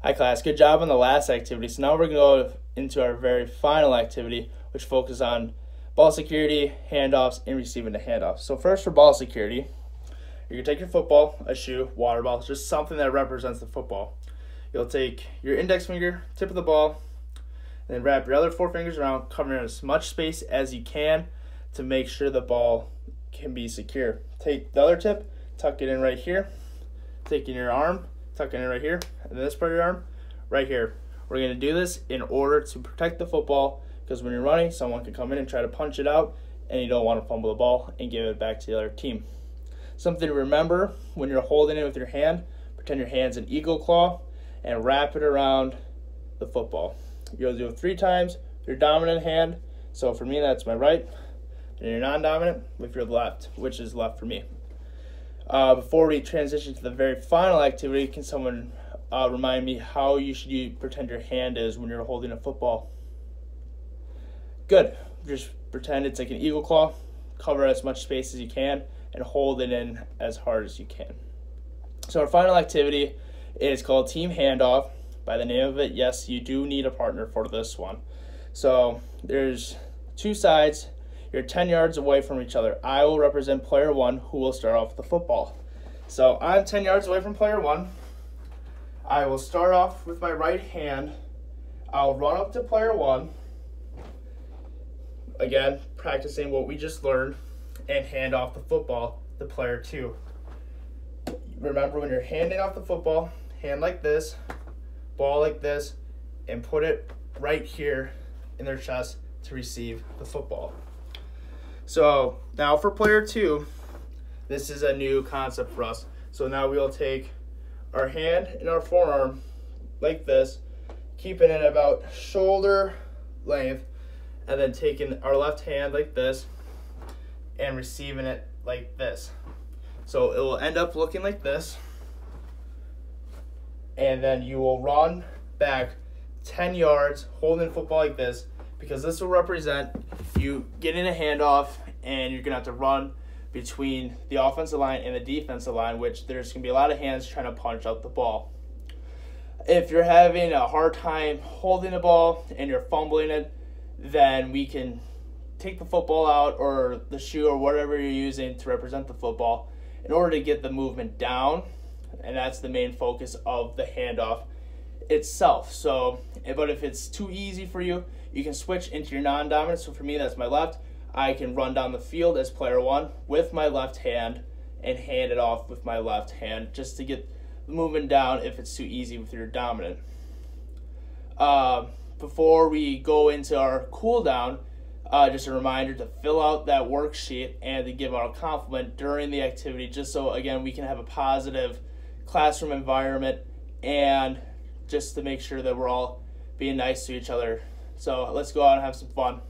Hi class, good job on the last activity. So now we're going to go into our very final activity, which focuses on ball security, handoffs, and receiving the handoffs. So first for ball security, you're going to take your football, a shoe, water bottle, just something that represents the football. You'll take your index finger, tip of the ball, and then wrap your other 4 fingers around, covering as much space as you can to make sure the ball can be secure. Take the other tip, tuck it in right here, taking your arm, tuck it in right here, and this part of your arm, right here. We're going to do this in order to protect the football, because when you're running, someone can come in and try to punch it out, and you don't want to fumble the ball and give it back to the other team. Something to remember when you're holding it with your hand, pretend your hand's an eagle claw, and wrap it around the football. You'll do it 3 times with your dominant hand. So for me, that's my right, and your non-dominant with your left, which is left for me. Before we transition to the very final activity, can someone remind me how you should pretend your hand is when you're holding a football? Good. Just pretend it's like an eagle claw, cover as much space as you can, and hold it in as hard as you can. So our final activity is called Team Handoff. By the name of it, yes, you do need a partner for this one. So there's 2 sides. You're 10 yards away from each other. I will represent player 1, who will start off with the football. So I'm 10 yards away from player 1. I will start off with my right hand. I'll run up to player 1. Again, practicing what we just learned, and hand off the football to player 2. Remember, when you're handing off the football, hand like this, ball like this, and put it right here in their chest to receive the football. So now for player 2, this is a new concept for us. So now we'll take our hand and our forearm like this, keeping it about shoulder length, and then taking our left hand like this and receiving it like this. So it will end up looking like this. And then you will run back 10 yards holding the football like this, because this will represent you getting a handoff, and you're going to have to run between the offensive line and the defensive line, which there's going to be a lot of hands trying to punch out the ball. If you're having a hard time holding the ball and you're fumbling it, then we can take the football out, or the shoe, or whatever you're using to represent the football, in order to get the movement down, and that's the main focus of the handoff itself. So, but if it's too easy for you, you can switch into your non-dominant. So for me, that's my left. I can run down the field as player 1 with my left hand and hand it off with my left hand, just to get the movement down if it's too easy with your dominant. Before we go into our cool down, just a reminder to fill out that worksheet and to give out a compliment during the activity, just so, again, we can have a positive classroom environment, and just to make sure that we're all being nice to each other. So let's go out and have some fun.